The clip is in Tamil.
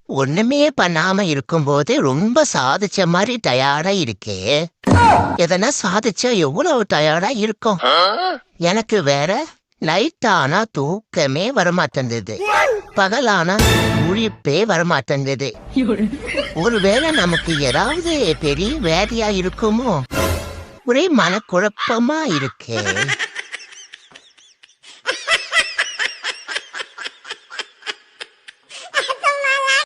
ஒண்ணுமே பண்ணாம இருக்கும்போது ரொம்ப சாதிச்ச மாதிரி டயர்டா இருக்கே. எதனா சாதிச்சா எவ்வளவு டயர்டா இருக்கும். எனக்கு வேற நைட் ஆனா தூக்கமே வரமாட்டேங்குது. பகலானா முழிப்பே வரமாட்டேங்குது. ஒருவேளை நமக்கு ஏதாவது பெரிய வேதியா இருக்குமோ? ஒரே மனக்குழப்பமா இருக்கே.